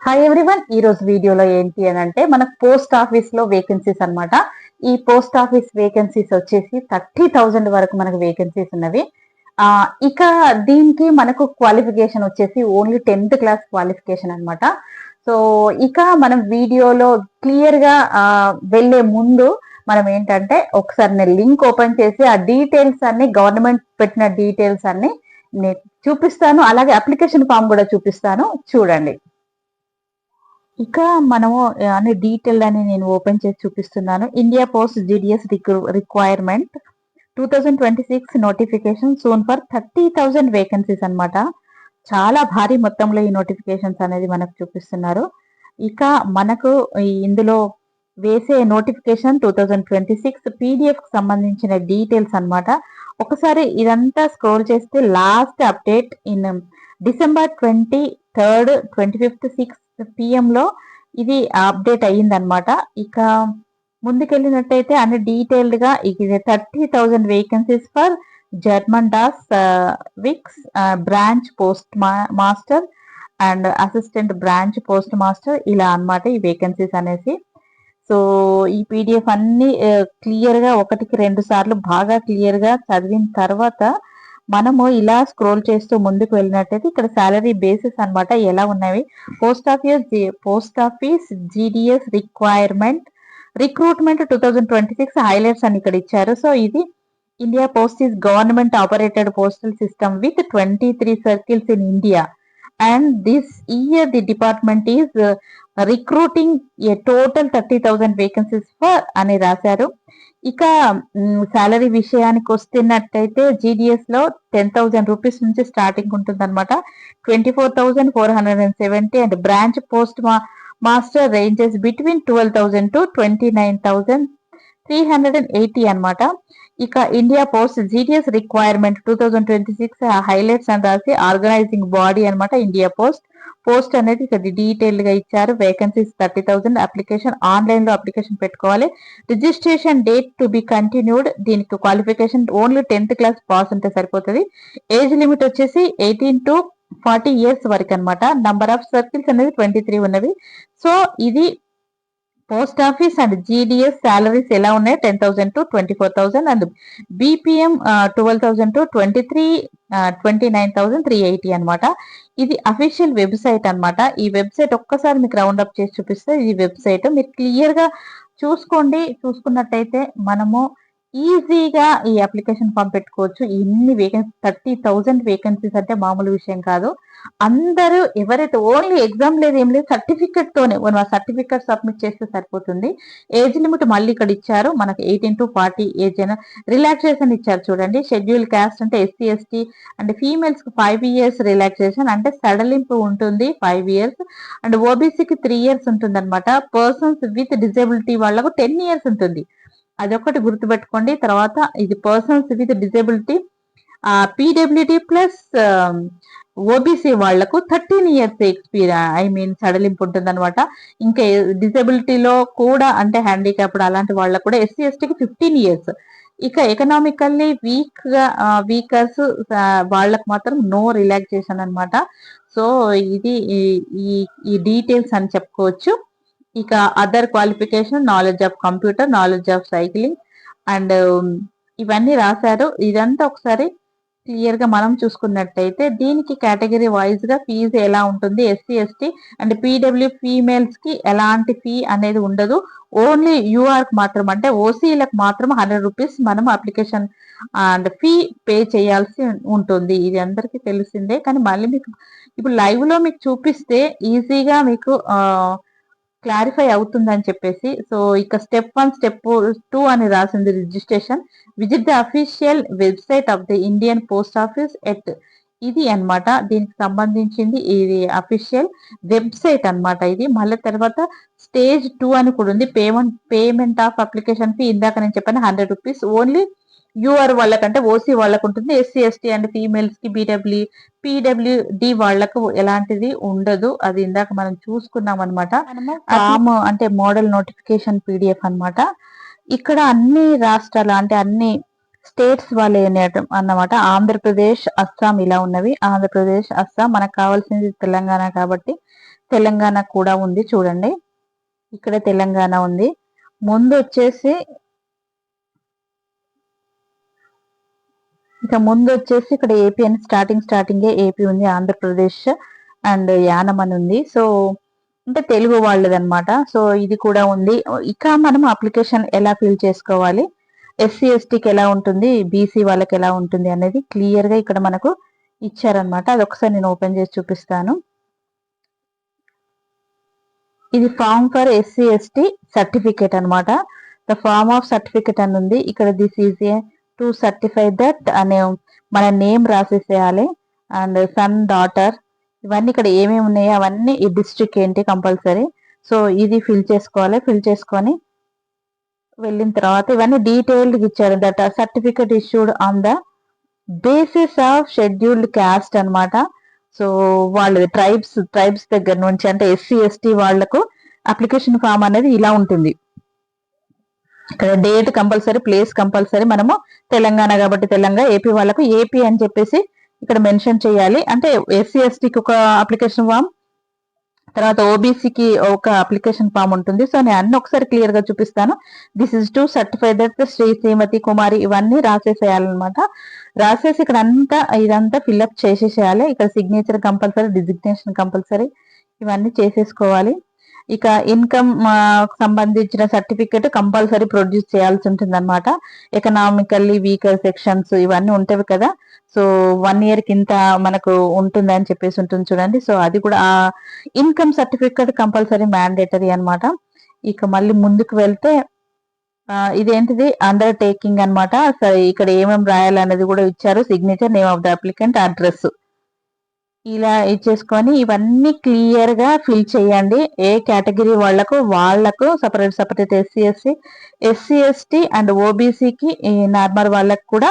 Hi everyone, ఈ రోజు వీడియోలో ఏంటి అని అంటే మనకు పోస్ట్ ఆఫీస్ లో వేకెన్సీస్ అన్నమాట. ఈ పోస్ట్ ఆఫీస్ వేకెన్సీస్ వచ్చేసి 30,000 వరకు మనకు వేకెన్సీస్ ఉన్నవి. ఇక దీనికి మనకు క్వాలిఫికేషన్ వచ్చేసి ఓన్లీ 10th క్లాస్ క్వాలిఫికేషన్ అన్నమాట. సో ఇక మనం వీడియోలో క్లియర్ గా వెళ్లే ముందు మనం ఏంటంటే ఒకసారి నేను లింక్ ఓపెన్ చేసి ఆ డీటెయిల్స్ అన్ని గవర్నమెంట్ పెట్టిన డీటెయిల్స్ అన్ని నేను చూపిస్తాను, అలాగే అప్లికేషన్ ఫామ్ కూడా చూపిస్తాను, చూడండి. ఇక మనము అన్ని డీటెయిల్ అని నేను ఓపెన్ చేసి చూపిస్తున్నాను. India post GDS recruitment 2026 notification soon for 30,000 vacancies అన్నమాట. చాలా భారీ మొత్తంలో ఈ నోటిఫికేషన్స్ అనేది మనకు చూపిస్తున్నారు. ఇక మనకు ఇందులో వేసే నోటిఫికేషన్ 2026 పీడిఎఫ్ కి సంబంధించిన డీటెయిల్స్ అన్నమాట. ఒకసారి ఇదంతా స్క్రోల్ చేస్తే last update in December 23rd 25th 6 PM లో ఇది అప్డేట్ అయ్యిందనమాట. ఇక ముందుకెళ్ళినట్టయితే అన్ని డీటెయిల్డ్ గా ఇది 30,000 వేకెన్సీస్ ఫర్ జర్మన్ డాస్ విక్స్ branch post master and assistant branch post master, ఇలా అన్నమాట ఈ వేకెన్సీస్ అనేసి. సో ఈ పీడిఎఫ్ అన్ని క్లియర్ గా ఒకటికి 2 సార్లు బాగా క్లియర్ గా చదివిన తర్వాత మనము ఇలా స్క్రోల్ చేస్తూ ముందుకు వెళ్ళినట్టయితే ఇక్కడ సాలరీ బేసిస్ అన్నమాట ఎలా ఉన్నవి. Post office GDS requirement recruitment 2026 highlights అని ఇక్కడ ఇచ్చారు. సో ఇది India post is government operated postal system with 23 circles in India and this year the department is recruiting a total 30,000 vacancies for అని రాశారు. ఇక సాలరీ విషయానికి వస్తున్నట్టయితే జీడిఎస్ లో 10,000 rupees నుంచి స్టార్టింగ్ ఉంటుంది అనమాట. 24,470 and branch post master ranges between 12,000 to 29,380 అనమాట. ఇక India post GDS recruitment 2026 highlights అని రాసి ఆర్గనైజింగ్ బాడీ అనమాట ఇండియా పోస్ట్ అనేది ఇక్కడ డీటెయిల్ గా ఇచ్చారు. వేకెన్సీస్ 30,000. అప్లికేషన్ ఆన్లైన్ లో అప్లికేషన్ పెట్టుకోవాలి. Registration date to be continued. దీనికి qualification only 10th class pass ఉంటే సరిపోతుంది. ఏజ్ లిమిట్ వచ్చేసి 18 to 40 years వరకు అనమాట. నంబర్ ఆఫ్ సర్కిల్స్ అనేది 23 ఉన్నవి. సో ఇది post office and GDS salaries ఎలా ఉన్నాయి, 10,000 to 24,000 అండ్ బీపీఎం 12,000 to 29,380 అనమాట. ఇది అఫీషియల్ వెబ్సైట్ అన్నమాట. ఈ వెబ్సైట్ ఒక్కసారి మీకు రౌండ్ అప్ చేసి చూపిస్తే ఈ వెబ్సైట్ మీరు క్లియర్ గా చూసుకోండి. చూసుకున్నట్టయితే మనము ఈజీగా ఈ అప్లికేషన్ ఫామ్ పెట్టుకోవచ్చు. ఇన్ని 30,000 వేకెన్సీస్ అంటే మామూలు విషయం కాదు. అందరూ ఎవరైతే ఓన్లీ ఎగ్జామ్ లేదు ఏం లేదు, సర్టిఫికెట్ తోనే మనం ఆ సర్టిఫికెట్ సబ్మిట్ చేస్తే సరిపోతుంది. ఏజ్ లిమిట్ మళ్ళీ ఇక్కడ ఇచ్చారు మనకి 18 to 40 ఏజ్ అయినా. రిలాక్సేషన్ ఇచ్చారు చూడండి. షెడ్యూల్ క్యాస్ట్ అంటే SC ST అండ్ ఫీమేల్స్ కి 5 years రిలాక్సేషన్ అంటే సడలింపు ఉంటుంది 5 years అండ్ ఓబీసీకి 3 years ఉంటుంది అనమాట. పర్సన్స్ విత్ డిజబిలిటీ వాళ్ళకు 10 years ఉంటుంది. అదొకటి గుర్తుపెట్టుకోండి. తర్వాత ఇది persons with disability PWD plus OBC వాళ్లకు 13 years ఎక్స్పీరియన్స్ సడలింపు ఉంటుంది అనమాట. ఇంకా డిజబిలిటీలో కూడా అంటే హ్యాండిక్యాప్డ్ అలాంటి వాళ్ళకు కూడా SC STకి 15 years. ఇక ఎకనామికల్లీ వీకర్స్ వాళ్ళకు మాత్రం నో రిలాక్సేషన్ అనమాట. సో ఇది ఈ డీటెయిల్స్ అని చెప్పుకోవచ్చు. ఇక other qualification knowledge of computer, knowledge of cycling and ఇవన్నీ రాశారు. ఇదంతా ఒకసారి క్లియర్ గా మనం చూసుకున్నట్టయితే దీనికి కేటగిరీ వైజ్ గా ఫీజు ఎలా ఉంటుంది. SC ST and PW females కి ఎలాంటి ఫీ అనేది ఉండదు. ఓన్లీ యూఆర్ మాత్రం అంటే ఓసీలకు మాత్రం 100 రూపీస్ మనం అప్లికేషన్ అండ్ ఫీ పే చేయాల్సి ఉంటుంది. ఇది అందరికీ తెలిసిందే, కానీ మళ్ళీ మీకు ఇప్పుడు లైవ్ లో మీకు చూపిస్తే ఈజీగా మీకు క్లారిఫై అవుతుందని చెప్పేసి. సో ఇక స్టెప్ 1 స్టెప్ 2 అని రాసింది registration. Visit the official website of the Indian post office at ఇది అన్నమాట. దీనికి సంబంధించింది ఇది అఫీషియల్ వెబ్సైట్ అన్నమాట. ఇది మళ్ళీ తర్వాత స్టేజ్ 2 అని కూడా ఉంది. పేమెంట్ ఆఫ్ అప్లికేషన్ ఫీ ఇందాక నేను చెప్పాను 100 రూపీస్ ఓన్లీ యూఆర్ వాళ్ళకంటే ఓసీ వాళ్ళకు ఉంటుంది. SC ST అండ్ ఫీమేల్స్ కి పీడబ్ల్యూడి వాళ్లకు ఎలాంటిది ఉండదు. అది ఇందాక మనం చూసుకున్నాం అనమాట. ఫామ్ అంటే మోడల్ నోటిఫికేషన్ PDF అన్నమాట. ఇక్కడ అన్ని రాష్ట్రాలు అంటే అన్ని స్టేట్స్ వాళ్ళే అన్నమాట. ఆంధ్రప్రదేశ్, అస్సాం ఇలా ఉన్నవి. ఆంధ్రప్రదేశ్, అస్సాం మనకు కావాల్సింది తెలంగాణ కాబట్టి తెలంగాణ కూడా ఉంది చూడండి, ఇక్కడ తెలంగాణ ఉంది. ముందు వచ్చేసి ఇక్కడ ఏపీ అని స్టార్టింగే ఏపీ ఉంది, ఆంధ్రప్రదేశ్ అండ్ యానం అని ఉంది. సో అంటే తెలుగు వాళ్ళది అనమాట. సో ఇది కూడా ఉంది. ఇక మనం అప్లికేషన్ ఎలా ఫిల్ చేసుకోవాలి, ఎస్సీ ఎస్టీకి ఎలా ఉంటుంది, బీసీ వాళ్ళకి ఎలా ఉంటుంది అనేది క్లియర్ గా ఇక్కడ మనకు ఇచ్చారనమాట. అది ఒకసారి నేను ఓపెన్ చేసి చూపిస్తాను. ఇది form for SC ST certificate అనమాట. ద ఫార్మ్ ఆఫ్ సర్టిఫికేట్ అని ఉంది ఇక్కడ. This is a to certify that అనే మన నేమ్ రాసేసేయాలి అండ్ సన్ డాటర్ ఇవన్నీ ఇక్కడ ఏమేమి ఉన్నాయో అవన్నీ, ఈ డిస్ట్రిక్ట్ ఏంటి కంపల్సరీ. సో ఇది ఫిల్ చేసుకోవాలి. ఫిల్ చేసుకొని వెళ్ళిన తర్వాత ఇవన్నీ డీటెయిల్డ్ ఇచ్చారు. That certificate issued on the basis of scheduled caste అనమాట. సో వాళ్ళు ట్రైబ్స్ దగ్గర నుంచి, అంటే ఎస్సీ ఎస్టీ వాళ్లకు అప్లికేషన్ ఫామ్ అనేది ఇలా ఉంటుంది. ఇక్కడ డేట్ కంపల్సరీ, ప్లేస్ కంపల్సరీ. మనము తెలంగాణ కాబట్టి తెలంగాణ, ఏపీ వాళ్ళకు ఏపీ అని చెప్పేసి ఇక్కడ మెన్షన్ చేయాలి. అంటే ఎస్సీ ఎస్టీకి ఒక అప్లికేషన్ ఫామ్, తర్వాత ఓబీసీకి ఒక అప్లికేషన్ ఫామ్ ఉంటుంది. సో నేను అన్ని ఒకసారి క్లియర్ గా చూపిస్తాను. This is to certify that Shrimati Kumari ఇవన్నీ రాసేసేయాలన్నమాట. రాసేసి ఇక్కడ ఇదంతా ఫిల్అప్ చేసేసేయాలి. ఇక్కడ సిగ్నేచర్ కంపల్సరీ, డిజిగ్నేషన్ కంపల్సరీ, ఇవన్నీ చేసేసుకోవాలి. ఇక ఇన్కమ్ సంబంధించిన సర్టిఫికేట్ కంపల్సరీ ప్రొడ్యూస్ చేయాల్సి ఉంటుంది అనమాట. ఎకనామికల్లీ వీకర్ సెక్షన్స్ ఇవన్నీ ఉంటాయి కదా. సో 1 year కి ఇంత మనకు ఉంటుంది అని చెప్పేసి ఉంటుంది చూడండి. సో అది కూడా ఆ ఇన్కమ్ సర్టిఫికేట్ కంపల్సరీ మ్యాండేటరీ అనమాట. ఇక మళ్ళీ ముందుకు వెళ్తే ఇదేంటిది అండర్టేకింగ్ అనమాట. సరే ఇక్కడ ఏమేమి రాయాలనేది కూడా ఇచ్చారు. Signature, name of the applicant, address ఇలా ఇచ్చేసుకొని ఇవన్నీ క్లియర్ గా ఫిల్ చేయండి. ఏ కేటగిరీ వాళ్లకు సపరేట్ ఎస్సీ ఎస్టీ అండ్ ఓబీసీకి నార్మల్ వాళ్ళకు కూడా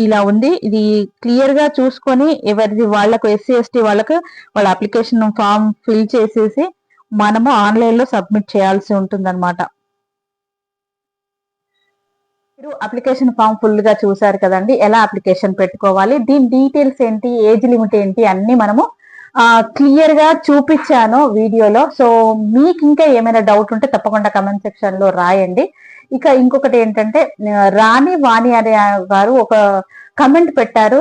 ఇలా ఉంది. ఇది క్లియర్ గా చూసుకొని ఎవరిది వాళ్లకు ఎస్సీ ఎస్టీ వాళ్ళకు వాళ్ళ అప్లికేషన్ ఫామ్ ఫిల్ చేసేసి మనము ఆన్లైన్ లో సబ్మిట్ చేయాల్సి ఉంటుంది అనమాట. మీరు అప్లికేషన్ ఫామ్ ఫుల్ గా చూసారు కదండి, ఎలా అప్లికేషన్ పెట్టుకోవాలి, దీని డీటెయిల్స్ ఏంటి, ఏజ్ లిమిట్ ఏంటి అన్ని మనము క్లియర్ గా చూపించాను వీడియోలో. సో మీకు ఇంకా ఏమైనా డౌట్ ఉంటే తప్పకుండా కమెంట్ సెక్షన్ లో రాయండి. ఇక ఇంకొకటి ఏంటంటే, రాణి వాణి అనే గారు ఒక కమెంట్ పెట్టారు.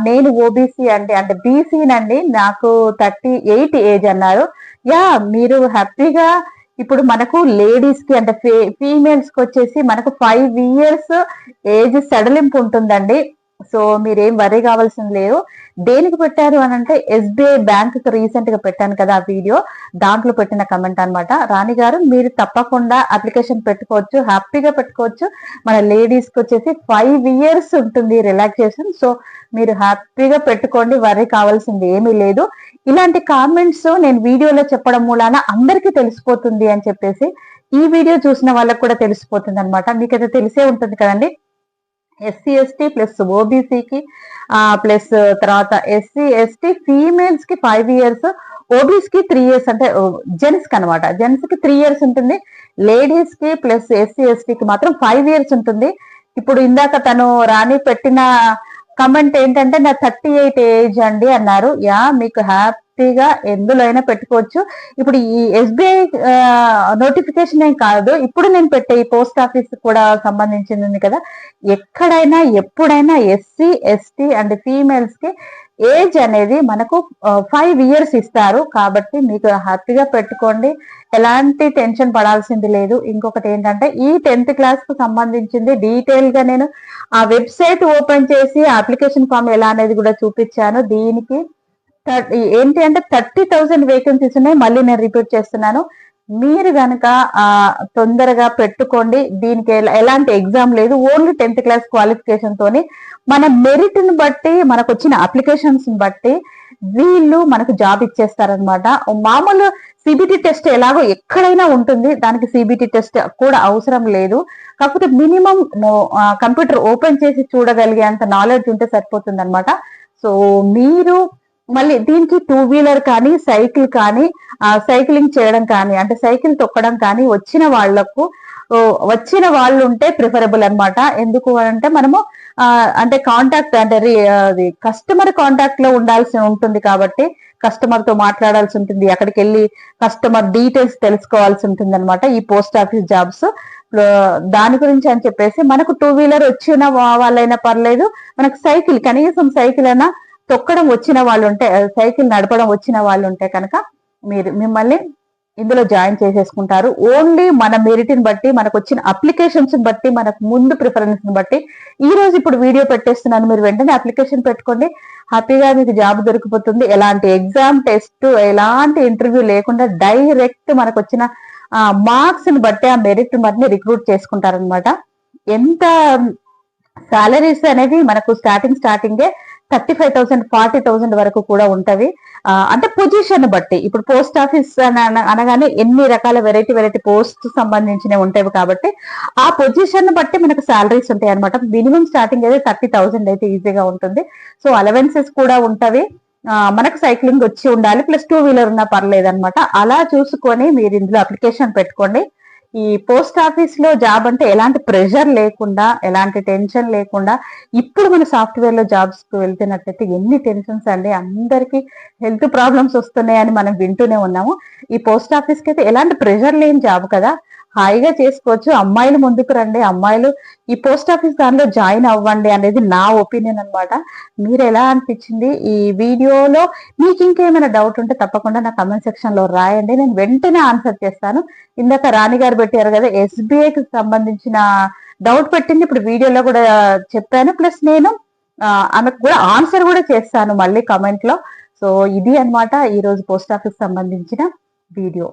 నేను ఓబీసీ అంటే బీసీనండి, నాకు 38 ఏజ్ అన్నారు. యా, మీరు హ్యాపీగా ఇప్పుడు మనకు లేడీస్ కి అంటే ఫీమేల్స్ కి వచ్చేసి మనకు 5 years ఏజ్ సడలింపు ఉంటుందండి. సో మీరేం వరీ కావాల్సింది లేదు. దేనికి పెట్టారు అని అంటే, ఎస్బీఐ బ్యాంక్ రీసెంట్ గా పెట్టాను కదా ఆ వీడియో, దాంట్లో పెట్టిన కమెంట్ అనమాట. రాణి గారు మీరు తప్పకుండా అప్లికేషన్ పెట్టుకోవచ్చు, హ్యాపీగా పెట్టుకోవచ్చు. మన లేడీస్ కి వచ్చేసి 5 years ఉంటుంది రిలాక్సేషన్. సో మీరు హ్యాపీగా పెట్టుకోండి, వరీ కావాల్సింది ఏమీ లేదు. ఇలాంటి కామెంట్స్ నేను వీడియోలో చెప్పడం మూలాన అందరికీ తెలిసిపోతుంది అని చెప్పేసి, ఈ వీడియో చూసిన వాళ్ళకి కూడా తెలిసిపోతుంది అనమాట. మీకైతే తెలిసే ఉంటుంది కదండి. ఎస్సీ ఎస్టీ ప్లస్ ఓబీసీకి ప్లస్ తర్వాత ఎస్సీ ఎస్టీ ఫీమేల్స్ కి 5 years, ఓబీస్ కి 3 years, అంటే జెంట్స్ కి అనమాట. జెంట్స్ కి 3 years ఉంటుంది. లేడీస్ కి ప్లస్ ఎస్సీ ఎస్టీకి మాత్రం 5 years ఉంటుంది. ఇప్పుడు ఇందాక తను రాణి పెట్టిన కమెంట్ ఏంటంటే, నా 38 ఏజ్ అండి అన్నారు. యా, మీకు హ్యాపీగా ఎందులో అయినా పెట్టుకోవచ్చు. ఇప్పుడు ఈ ఎస్బీఐ నోటిఫికేషన్ ఏం కాదు, ఇప్పుడు నేను పెట్టే ఈ పోస్ట్ ఆఫీస్ కూడా సంబంధించింది కదా. ఎక్కడైనా ఎప్పుడైనా ఎస్సీ ఎస్టీ అండ్ ఫీమేల్స్ కి ఏజ్ అనేది మనకు 5 years ఇస్తారు. కాబట్టి మీకు హ్యాపీగా పెట్టుకోండి, ఎలాంటి టెన్షన్ పడాల్సింది లేదు. ఇంకొకటి ఏంటంటే, ఈ 10th class కు సంబంధించింది డీటెయిల్ గా నేను ఆ వెబ్సైట్ ఓపెన్ చేసి అప్లికేషన్ ఫామ్ ఎలా అనేది కూడా చూపించాను. దీనికి ఏంటి అంటే 30,000 వేకెన్సీస్ ఉన్నాయి. మళ్ళీ నేను రిపీట్ చేస్తున్నాను, మీరు కనుక తొందరగా పెట్టుకోండి. దీనికి ఎలాంటి ఎగ్జామ్ లేదు, ఓన్లీ 10th class క్వాలిఫికేషన్ తోని మన మెరిట్ ని బట్టి, మనకు వచ్చిన అప్లికేషన్స్ బట్టి వీళ్ళు మనకు జాబ్ ఇచ్చేస్తారనమాట. మామూలు సిబిటి టెస్ట్ ఎలాగో ఎక్కడైనా ఉంటుంది, దానికి సిబిటి టెస్ట్ కూడా అవసరం లేదు. కాకపోతే మినిమం కంప్యూటర్ ఓపెన్ చేసి చూడగలిగేంత నాలెడ్జ్ ఉంటే సరిపోతుంది అనమాట. సో మీరు మళ్ళీ దీనికి 2-wheeler కానీ, సైకిల్ కానీ, సైక్లింగ్ చేయడం కానీ, అంటే సైకిల్ తొక్కడం కానీ వచ్చిన వాళ్ళు ఉంటే ప్రిఫరబుల్ అనమాట. ఎందుకు అంటే మనము అంటే కాంటాక్ట్ అంటే కస్టమర్ కాంటాక్ట్ లో ఉండాల్సి ఉంటుంది. కాబట్టి కస్టమర్ తో మాట్లాడాల్సి ఉంటుంది, అక్కడికి వెళ్ళి కస్టమర్ డీటెయిల్స్ తెలుసుకోవాల్సి ఉంటుంది అనమాట ఈ పోస్ట్ ఆఫీస్ జాబ్స్. దాని గురించి అని చెప్పేసి మనకు 2 వీలర్ వచ్చిన వాళ్ళైనా పర్లేదు, మనకు సైకిల్ కనీసం సైకిల్ అయినా తొక్కడం వచ్చిన వాళ్ళు ఉంటే, సైకిల్ నడపడం వచ్చిన వాళ్ళు ఉంటే కనుక మిమ్మల్ని ఇందులో జాయిన్ చేసేసుకుంటారు. ఓన్లీ మన మెరిట్ ని బట్టి, మనకు వచ్చిన అప్లికేషన్స్ బట్టి, మనకు ముందు ప్రిఫరెన్స్ ని బట్టి. ఈ రోజు ఇప్పుడు వీడియో పెట్టేస్తున్నాను, మీరు వెంటనే అప్లికేషన్ పెట్టుకోండి, హ్యాపీగా మీకు జాబ్ దొరికిపోతుంది. ఎలాంటి ఎగ్జామ్ టెస్ట్, ఎలాంటి ఇంటర్వ్యూ లేకుండా డైరెక్ట్ మనకు వచ్చిన మార్క్స్ ని బట్టి, ఆ మెరిట్ బట్టి రిక్రూట్ చేసుకుంటారనమాట. ఎంత సాలరీస్ అనేది మనకు స్టార్టింగే 35,000 40,000 వరకు కూడా ఉంటవి. అంటే పొజిషన్ బట్టి, ఇప్పుడు పోస్ట్ ఆఫీస్ అనగానే ఎన్ని రకాల వెరైటీ పోస్ట్ సంబంధించినవి ఉంటాయి కాబట్టి ఆ పొజిషన్ బట్టి మనకు సాలరీస్ ఉంటాయి అనమాట. మినిమం స్టార్టింగ్ అయితే 30,000 అయితే ఈజీగా ఉంటుంది. సో అలవెన్సెస్ కూడా ఉంటవి. మనకు సైక్లింగ్ వచ్చి ఉండాలి, ప్లస్ 2 వీలర్ ఉన్నా పర్లేదు అనమాట. అలా చూసుకొని మీరు ఇందులో అప్లికేషన్ పెట్టుకోండి. ఈ పోస్ట్ ఆఫీస్ లో జాబ్ అంటే ఎలాంటి ప్రెషర్ లేకుండా, ఎలాంటి టెన్షన్ లేకుండా, ఇప్పుడు మన సాఫ్ట్వేర్ లో జాబ్స్ కు వెళ్తున్నట్లయితే ఎన్ని టెన్షన్స్ అండి, అందరికి హెల్త్ ప్రాబ్లమ్స్ వస్తున్నాయని మనం వింటూనే ఉన్నాము. ఈ పోస్ట్ ఆఫీస్ కి అయితే ఎలాంటి ప్రెషర్ లేని జాబ్ కదా, హాయిగా చేసుకోవచ్చు. అమ్మాయిలు ముందుకు రండి, అమ్మాయిలు ఈ పోస్ట్ ఆఫీస్ దానిలో జాయిన్ అవ్వండి అనేది నా ఒపీనియన్ అనమాట. మీరు ఎలా అనిపించింది ఈ వీడియోలో? మీకు ఇంకేమైనా డౌట్ ఉంటే తప్పకుండా నా కమెంట్ సెక్షన్ లో రాయండి, నేను వెంటనే ఆన్సర్ చేస్తాను. ఇందాక రాణి గారు పెట్టారు కదా, ఎస్బీఐకి సంబంధించిన డౌట్ పెట్టింది, ఇప్పుడు వీడియోలో కూడా చెప్పాను. ప్లస్ నేను ఆమెకు కూడా ఆన్సర్ కూడా చేస్తాను మళ్ళీ కమెంట్ లో. సో ఇది అన్నమాట ఈ రోజు పోస్ట్ ఆఫీస్ సంబంధించిన వీడియో.